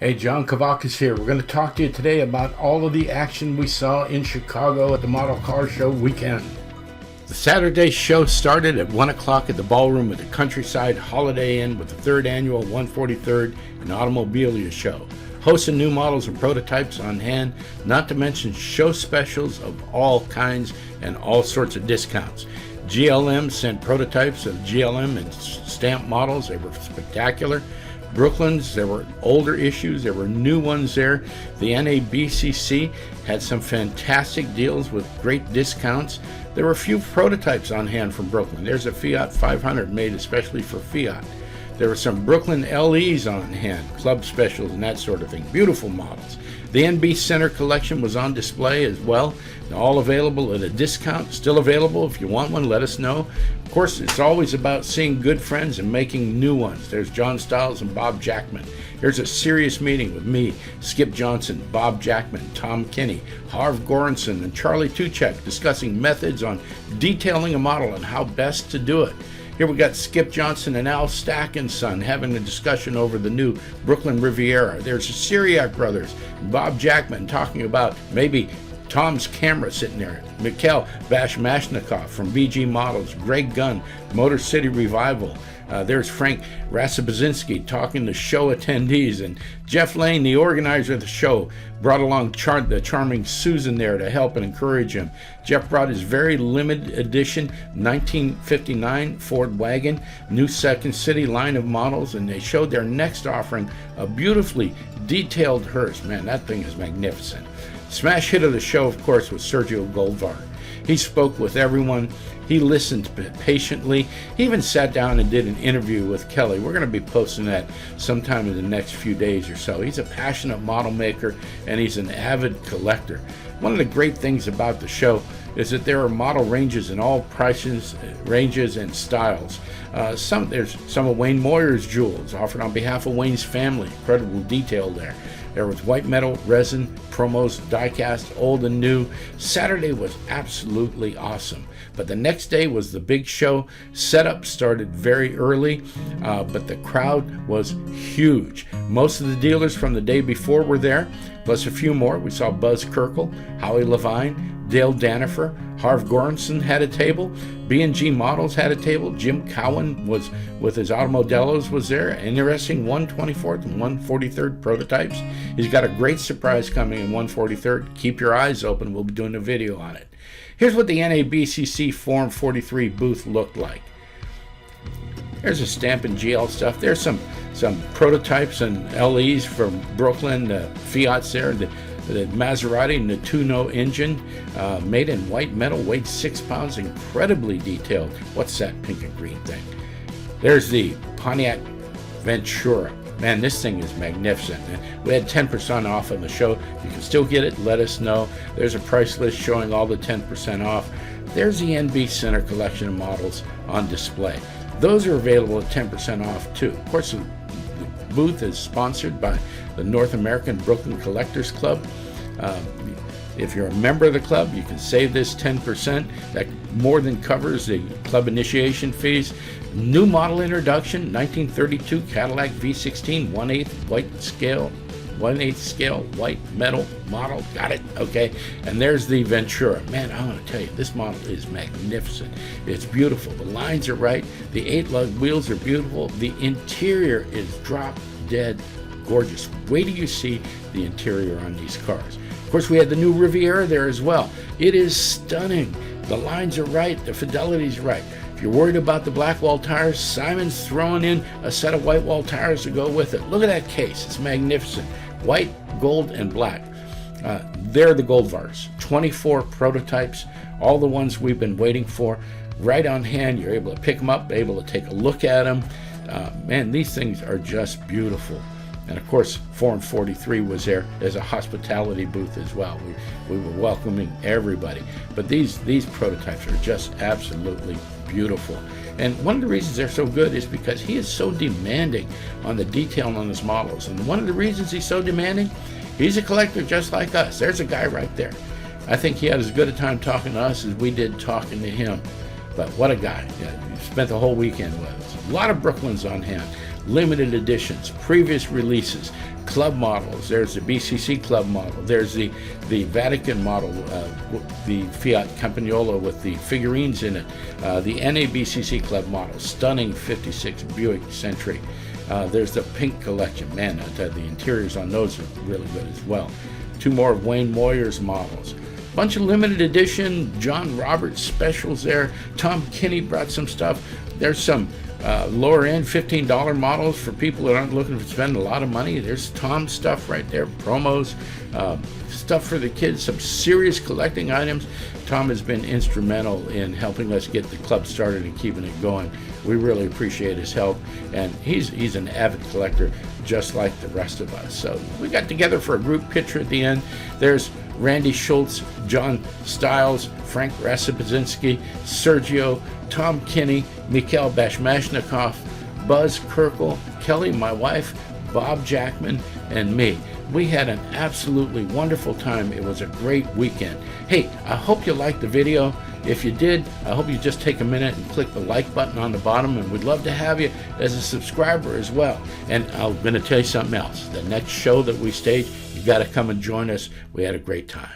Hey, John Kavakis here. We're going to talk to you today about all of the action we saw in Chicago at the Model Car Show weekend. The Saturday show started at 1 o'clock at the ballroom at the Countryside Holiday Inn with the third annual 143rd and Automobilia Show. Hosts of new models and prototypes on hand, not to mention show specials of all kinds and all sorts of discounts. GLM sent prototypes of GLM and stamp models. They were spectacular. Brooklyn's, there were older issues, there were new ones there. The NABCC had some fantastic deals with great discounts. There were a few prototypes on hand from Brooklyn. There's a Fiat 500 made especially for Fiat. There were some Brooklyn LEs on hand, club specials and that sort of thing. Beautiful models. The NB Center collection was on display as well. All available at a discount. Still available. If you want one, let us know. Of course, it's always about seeing good friends and making new ones. There's John Stiles and Bob Jackman. Here's a serious meeting with me, Skip Johnson, Bob Jackman, Tom Kinney, Harv Goranson, and Charlie Tuchek discussing methods on detailing a model and how best to do it. Here we got Skip Johnson and Al Stack and Son having a discussion over the new Brooklyn Riviera. There's the Syriac brothers, Bob Jackman talking about maybe Tom's camera sitting there. Mikhail Bashmashnikov from BG Models, Greg Gunn, Motor City Revival. There's Frank Rasabazinski talking to show attendees, and Jeff Lane, the organizer of the show, brought along the charming Susan there to help and encourage him. Jeff brought his very limited edition 1959 Ford wagon, new Second City line of models, and they showed their next offering, a beautifully detailed hearse. Man, that thing is magnificent. Smash hit of the show, of course, was Sergio Goldvar. He spoke with everyone. He listened patiently. He even sat down and did an interview with Kelly. We're going to be posting that sometime in the next few days or so. He's a passionate model maker, and he's an avid collector. One of the great things about the show is that there are model ranges in all prices, ranges, and styles. There's some of Wayne Moyer's jewels offered on behalf of Wayne's family. Incredible detail there. There was white metal, resin, promos, diecast, old and new. Saturday was absolutely awesome. But the next day was the big show. Setup started very early, but the crowd was huge. Most of the dealers from the day before were there, plus a few more. We saw Buzz Kirkle, Howie Levine, Dale Danifer, Harv Goranson had a table, B&G Models had a table, Jim Cowan was with his Automodelos was there. Interesting 124th and 143rd prototypes. He's got a great surprise coming in 143rd. Keep your eyes open, we'll be doing a video on it. Here's what the NABCC Forum 43 booth looked like. There's a Stampin' GL stuff. There's some prototypes and LEs from Brooklyn, the Fiats there, the Maserati Nettuno engine, made in white metal, weighed 6 pounds, incredibly detailed. What's that pink and green thing? There's the Pontiac Ventura. Man, this thing is magnificent. We had 10% off on the show. You can still get it. Let us know. There's a price list showing all the 10% off. There's the NB Center collection of models on display. Those are available at 10% off too. Of course, the booth is sponsored by the North American Brooklyn Collectors Club. If you're a member of the club, you can save this 10%. That more than covers the club initiation fees. New model introduction, 1932 Cadillac V16, 1/8 scale, white metal model. Got it? Okay. And there's the Ventura. Man, I want to tell you, this model is magnificent. It's beautiful. The lines are right. The 8-lug wheels are beautiful. The interior is drop dead gorgeous. Wait till you see the interior on these cars. Of course, we had the new Riviera there as well. It is stunning. The lines are right. The fidelity's right. If you're worried about the black wall tires, Simon's throwing in a set of white wall tires to go with it. Look at that case. It's magnificent. White, gold, and black. They're the Goldvars. 24 prototypes, all the ones we've been waiting for. Right on hand. You're able to pick them up, able to take a look at them. Man, these things are just beautiful. And of course, Forum 43 was there as a hospitality booth as well. We were welcoming everybody. But these prototypes are just absolutely beautiful. And one of the reasons they're so good is because he is so demanding on the detail on his models. And one of the reasons he's so demanding, he's a collector just like us. There's a guy right there. I think he had as good a time talking to us as we did talking to him. But what a guy. Yeah, he spent the whole weekend with us. A lot of Brooklyn's on hand. Limited editions, previous releases, club models. There's the BCC club model. There's the Vatican model, the Fiat Campagnolo with the figurines in it. The NABCC club model, stunning 56 Buick Century. There's the pink collection. Man, the interiors on those are really good as well. 2 more of Wayne Moyer's models. Bunch of limited edition John Roberts specials there. Tom Kinney brought some stuff. There's some lower end $15 models for people that aren't looking to spend a lot of money. There's Tom's stuff right there, promos, stuff for the kids, some serious collecting items. Tom has been instrumental in helping us get the club started and keeping it going. We really appreciate his help, and he's an avid collector just like the rest of us. So we got together for a group picture at the end. There's Randy Schultz, John Stiles, Frank Rasapazinski, Sergio, Tom Kinney, Mikhail Bashmashnikov, Buzz Kirkle, Kelly, my wife, Bob Jackman, and me. We had an absolutely wonderful time. It was a great weekend. Hey, I hope you liked the video. If you did, I hope you just take a minute and click the like button on the bottom, and we'd love to have you as a subscriber as well. And I'm going to tell you something else. The next show that we stage, you got to come and join us. We had a great time.